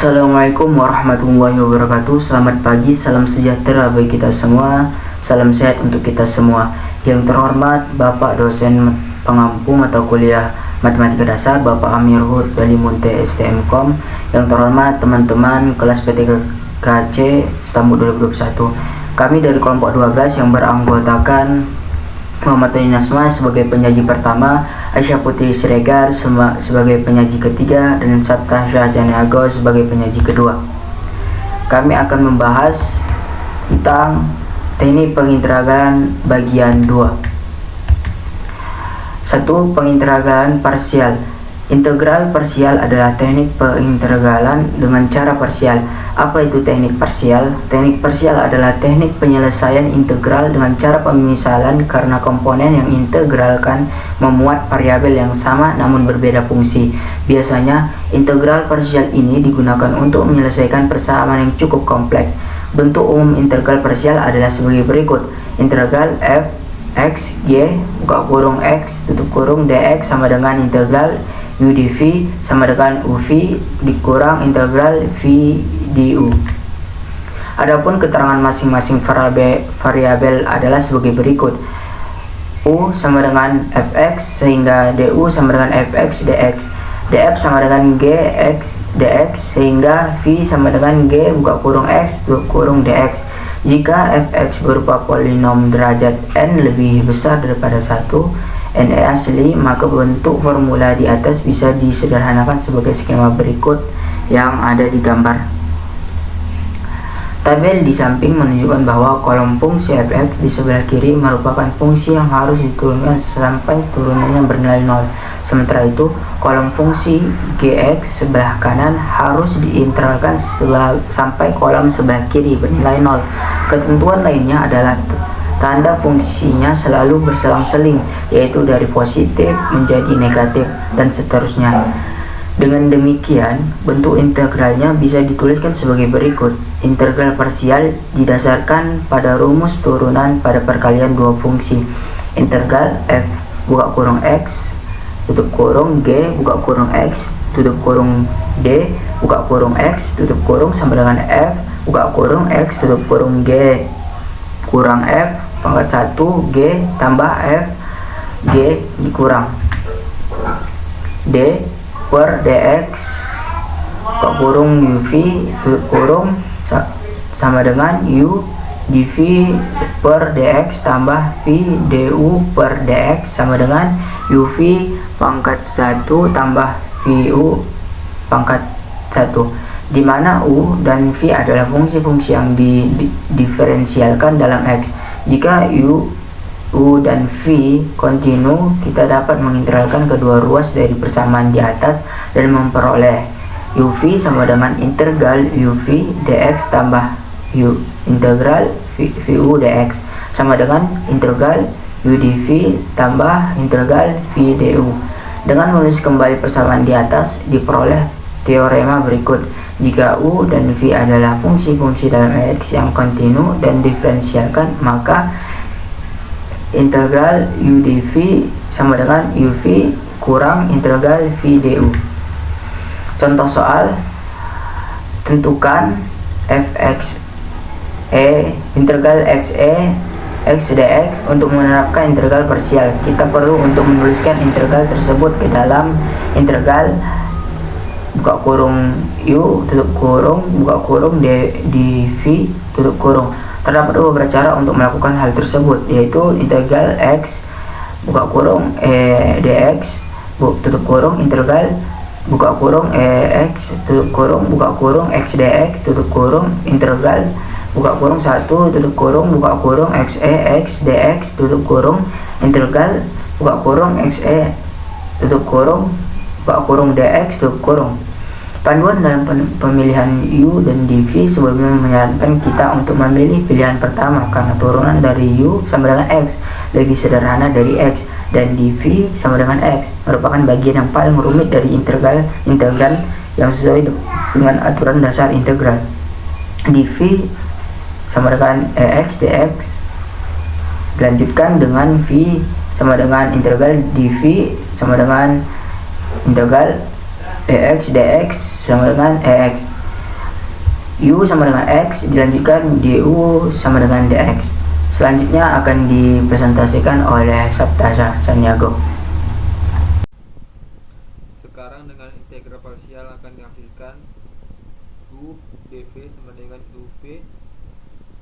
Assalamualaikum warahmatullahi wabarakatuh. Selamat pagi, salam sejahtera bagi kita semua. Salam sehat untuk kita semua. Yang terhormat Bapak dosen pengampu mata kuliah Matematika Dasar Bapak Amir Hud Balimunte STMkom. Yang terhormat teman-teman kelas PTKC Istanbul 2021. Kami dari kelompok 12 yang beranggotakan Muhammad Tony Nasma sebagai penyaji pertama, Aisyah Putri Siregar sebagai penyaji ketiga, dan Sabta Syahjani Agos sebagai penyaji kedua. Kami akan membahas tentang teknik pengintegralan bagian 2. 1. Pengintegralan parsial. Integral parsial adalah teknik pengintegralan dengan cara parsial. Apa itu teknik parsial? Teknik parsial adalah teknik penyelesaian integral dengan cara pemisalan karena komponen yang integralkan memuat variabel yang sama namun berbeda fungsi. Biasanya, integral parsial ini digunakan untuk menyelesaikan persamaan yang cukup kompleks. Bentuk umum integral parsial adalah sebagai berikut. Integral f x y buka kurung x tutup kurung dx sama dengan integral u dv sama dengan uv dikurang integral v du. Adapun keterangan masing-masing variabel adalah sebagai berikut. U sama dengan fx sehingga du sama dengan fx dx, df sama dengan gx dx sehingga v sama dengan g buka kurung x tutup kurung dx. Jika fx berupa polinom derajat n lebih besar daripada 1, n asli, maka bentuk formula di atas bisa disederhanakan sebagai skema berikut yang ada di gambar. Tabel di samping menunjukkan bahwa kolom fungsi fx di sebelah kiri merupakan fungsi yang harus diturunkan sampai turunannya bernilai 0. Sementara itu, kolom fungsi gx sebelah kanan harus diintegralkan sampai kolom sebelah kiri bernilai 0. Ketentuan lainnya adalah tanda fungsinya selalu berselang-seling, yaitu dari positif menjadi negatif, dan seterusnya. Dengan demikian, bentuk integralnya bisa dituliskan sebagai berikut. Integral parsial didasarkan pada rumus turunan pada perkalian dua fungsi. Integral f buka kurung x tutup kurung g buka kurung x tutup kurung d buka kurung x tutup kurung sama dengan f buka kurung x tutup kurung g kurang f pangkat 1 g tambah f g dikurang d per dx buka kurung uv tutup kurung sama dengan u dv per dx tambah v du per dx sama dengan uv pangkat 1 tambah vu pangkat 1, di mana u dan v adalah fungsi-fungsi yang diferensialkan dalam x. Jika u dan v kontinu, kita dapat mengintegralkan kedua ruas dari persamaan di atas dan memperoleh uv sama dengan integral uv dx tambah integral vu dx sama dengan integral u dv tambah integral v du. Dengan menulis kembali persamaan di atas, diperoleh teorema berikut. Jika u dan v adalah fungsi-fungsi dalam x yang kontinu dan diferensialkan, maka integral u dv sama dengan uv kurang integral v du. Contoh soal, tentukan fx integral x dx. Untuk menerapkan integral parsial, kita perlu untuk menuliskan integral tersebut ke dalam integral buka kurung u tutup kurung buka kurung dv tutup kurung. Terdapat beberapa cara untuk melakukan hal tersebut, yaitu integral x buka kurung dx tutup kurung integral buka kurung x tutup kurung buka kurung x dx tutup kurung integral buka kurung 1 tutup kurung buka kurung x dx tutup kurung integral buka kurung x tutup kurung buka kurung dx tutup kurung. Panduan dalam pemilihan u dan dv sebelumnya menyarankan kita untuk memilih pilihan pertama karena turunan dari u sama dengan x lebih sederhana dari x, dan dv sama dengan x merupakan bagian yang paling rumit dari integral yang sesuai dengan aturan dasar integral. dv sama dengan x dx dilanjutkan dengan v sama dengan integral dv sama dengan integral dx sama dengan U sama dengan X, dilanjutkan DU sama dengan DX. Selanjutnya akan dipresentasikan oleh Saptasya Caniago. Sekarang dengan integral parsial akan dihasilkan U dV sama dengan UV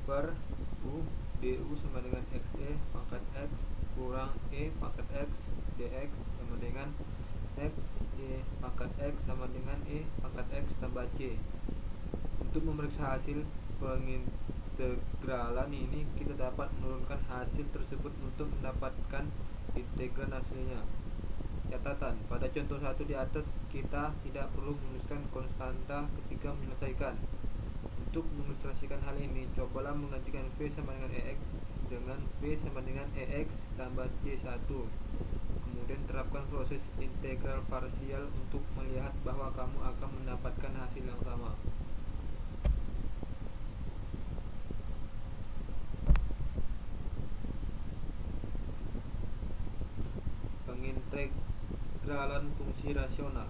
per U du sama dengan XE pangkat X kurang E pangkat X dx sama dengan X E pangkat X sama dengan E pangkat X tambah C. Untuk memeriksa hasil pengintegralan ini, kita dapat menurunkan hasil tersebut untuk mendapatkan integral hasilnya. Catatan, pada contoh 1 di atas kita tidak perlu menuliskan konstanta ketika menyelesaikan. Untuk mengilustrasikan hal ini, cobalah menggantikan V sama dengan EX dengan V sama dengan EX tambah C1. Kemudian terapkan proses integral parsial untuk melihat bahwa kamu akan mendapatkan hasil yang sama. Pengintegralan fungsi rasional.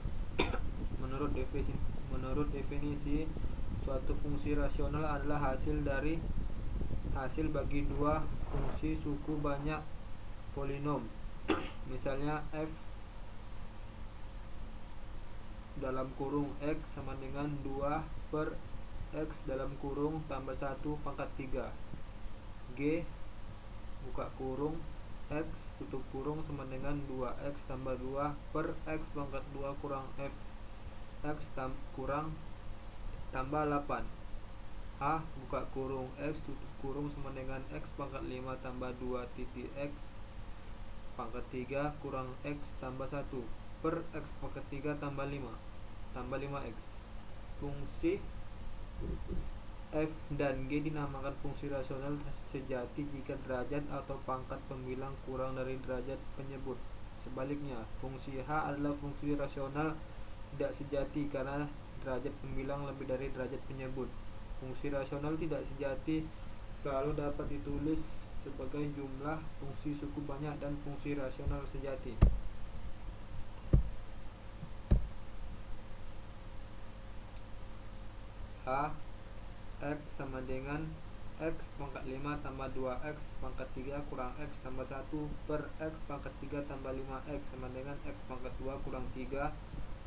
Menurut definisi, suatu fungsi rasional adalah hasil bagi dua fungsi suku banyak polinom. Misalnya f dalam kurung x sama dengan 2 per x dalam kurung tambah 1 pangkat 3. G buka kurung x tutup kurung sama dengan 2x tambah 2 per x pangkat 2 kurang f x kurang tambah 8. H buka kurung x tutup kurung sama dengan x pangkat 5 tambah 2 titik x pangkat 3 kurang x tambah 1 per x pangkat 3 tambah 5x. Fungsi f dan g dinamakan fungsi rasional sejati jika derajat atau pangkat pembilang kurang dari derajat penyebut. Sebaliknya, fungsi h adalah fungsi rasional tidak sejati karena derajat pembilang lebih dari derajat penyebut. Fungsi rasional tidak sejati selalu dapat ditulis sebagai jumlah fungsi suku banyak dan fungsi rasional sejati. H x sama dengan x pangkat 5 tambah 2x pangkat 3 kurang x tambah 1 per x pangkat 3 tambah 5x sama dengan x pangkat 2 kurang 3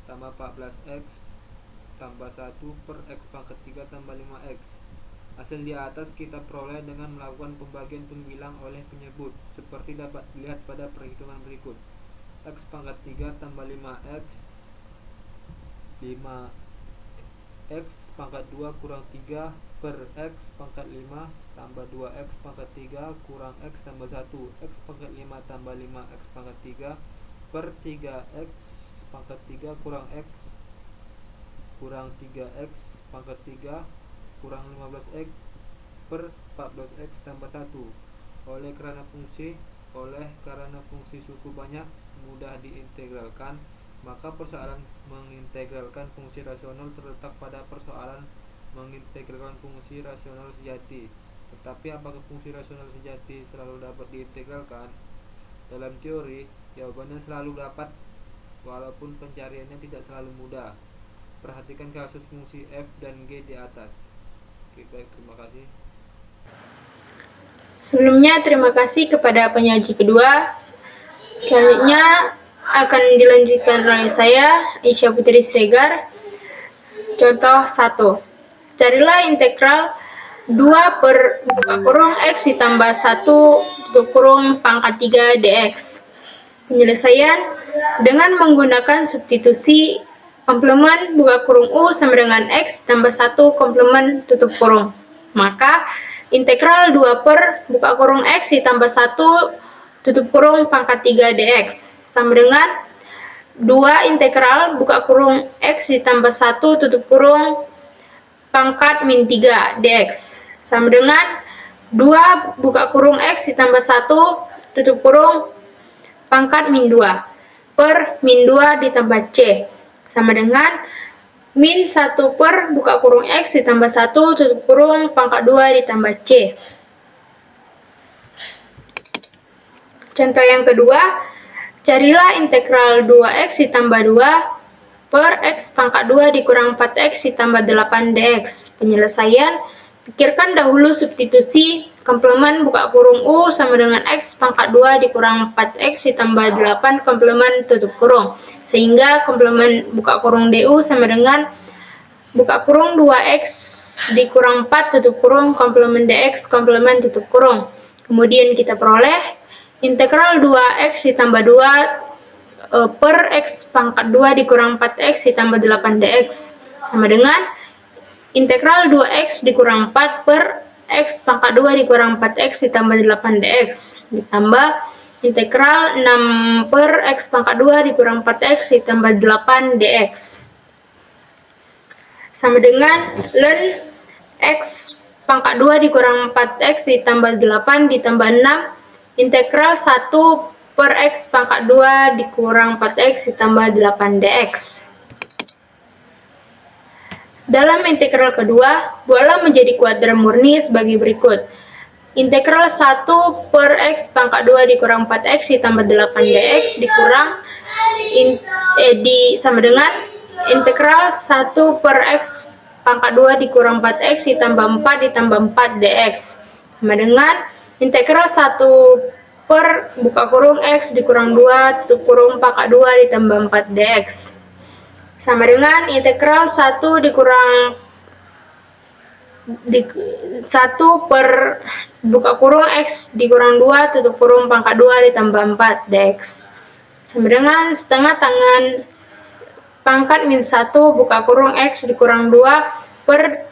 tambah 14x tambah 1 per x pangkat 3 tambah 5x. Hasil di atas kita peroleh dengan melakukan pembagian pembilang oleh penyebut, seperti dapat dilihat pada perhitungan berikut. X pangkat 3 tambah 5x 5x pangkat 2 kurang 3 per x pangkat 5 tambah 2x pangkat 3 kurang x tambah 1 x pangkat 5 tambah 5x pangkat 3 per 3x pangkat 3 kurang x kurang 3x pangkat 3 kurang 15x per 14x tambah 1. Oleh karena fungsi suku banyak mudah diintegralkan, maka persoalan mengintegralkan fungsi rasional terletak pada persoalan mengintegralkan fungsi rasional sejati. Tetapi apakah fungsi rasional sejati selalu dapat diintegralkan? Dalam teori, jawabannya selalu dapat, walaupun pencariannya tidak selalu mudah. Perhatikan kasus fungsi f dan g di atas. Oke, baik, terima kasih. Sebelumnya, terima kasih kepada penyaji kedua. Selanjutnya akan dilanjutkan oleh saya, Isya Putri Sregar. Contoh 1. Carilah integral 2 per buka kurung x ditambah 1 tutup kurung pangkat 3 dx. Penyelesaian dengan menggunakan substitusi komplemen buka kurung u sama dengan x tambah 1 komplemen tutup kurung. Maka integral 2 per buka kurung x ditambah 1 tutup kurung pangkat 3 dx sama dengan 2 integral buka kurung x ditambah 1 tutup kurung pangkat min 3 dx sama dengan 2 buka kurung x ditambah 1 tutup kurung pangkat min 2 per min 2 ditambah c sama dengan min 1 per buka kurung x ditambah 1 tutup kurung pangkat 2 ditambah c. Contoh yang kedua, carilah integral 2x ditambah 2 per X pangkat 2 dikurang 4X ditambah 8 dx. Penyelesaian, pikirkan dahulu substitusi komplemen buka kurung U sama dengan X pangkat 2 dikurang 4X ditambah 8 komplemen tutup kurung. Sehingga komplemen buka kurung DU sama dengan buka kurung 2X dikurang 4 tutup kurung komplemen DX komplemen tutup kurung. Kemudian kita peroleh integral 2X ditambah 2 per X pangkat 2 dikurang 4X ditambah 8 dx. Sama dengan integral 2X dikurang 4 per X pangkat 2 dikurang 4X ditambah 8 dx. Ditambah integral 6 per X pangkat 2 dikurang 4X ditambah 8 dx. Sama dengan ln X pangkat 2 dikurang 4X ditambah 8 ditambah 6 integral 1 per X pangkat 2 dikurang 4X ditambah 8 dx. Dalam integral kedua, buatlah menjadi kuadran murni sebagai berikut. Integral 1 per X pangkat 2 dikurang 4X ditambah 8 dx dikurang sama dengan integral 1 per X pangkat 2 dikurang 4X ditambah 4 ditambah 4 dx. Sama dengan integral 1 per buka kurung X dikurang 2 tutup kurung pangkat 2 ditambah 4 dx. Sama dengan integral 1 dikurang 1 per buka kurung X dikurang 2 tutup kurung pangkat 2 ditambah 4 dx. Sama dengan setengah tangan pangkat min 1 buka kurung X dikurang 2 per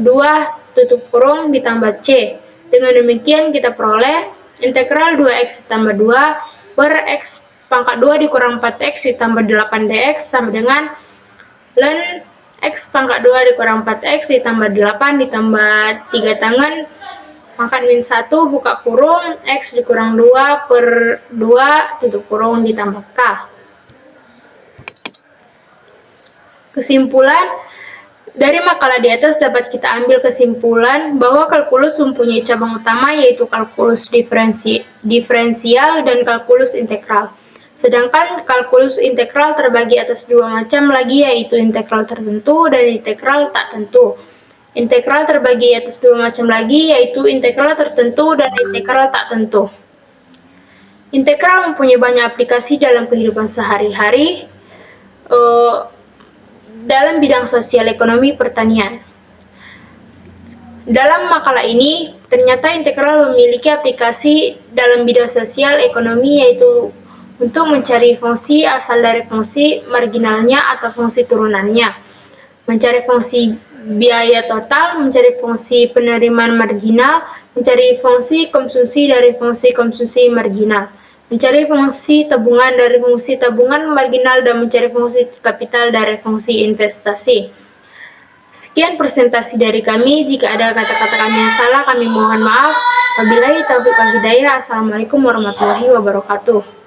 2 tutup kurung ditambah C. Dengan demikian kita peroleh integral 2X ditambah 2 per X pangkat 2 dikurang 4X ditambah 8 dx sama dengan ln X pangkat 2 dikurang 4X ditambah 8 ditambah 3 tangan pangkat min 1 buka kurung X dikurang 2 per 2 tutup kurung ditambah K. Kesimpulan, dari makalah di atas dapat kita ambil kesimpulan bahwa kalkulus mempunyai cabang utama yaitu kalkulus diferensial dan kalkulus integral. Sedangkan kalkulus integral terbagi atas dua macam lagi yaitu integral tertentu dan integral tak tentu. Integral terbagi atas dua macam lagi yaitu integral tertentu dan integral tak tentu. Integral mempunyai banyak aplikasi dalam kehidupan sehari-hari dalam bidang sosial ekonomi pertanian. Dalam makalah ini, ternyata integral memiliki aplikasi dalam bidang sosial ekonomi yaitu untuk mencari fungsi asal dari fungsi marginalnya atau fungsi turunannya, mencari fungsi biaya total, mencari fungsi penerimaan marginal, mencari fungsi konsumsi dari fungsi konsumsi marginal, mencari fungsi tabungan dari fungsi tabungan marginal, dan mencari fungsi kapital dari fungsi investasi. Sekian presentasi dari kami. Jika ada kata-kata kami yang salah, kami mohon maaf. Wabillahi taufiq wal hidayah. Assalamualaikum warahmatullahi wabarakatuh.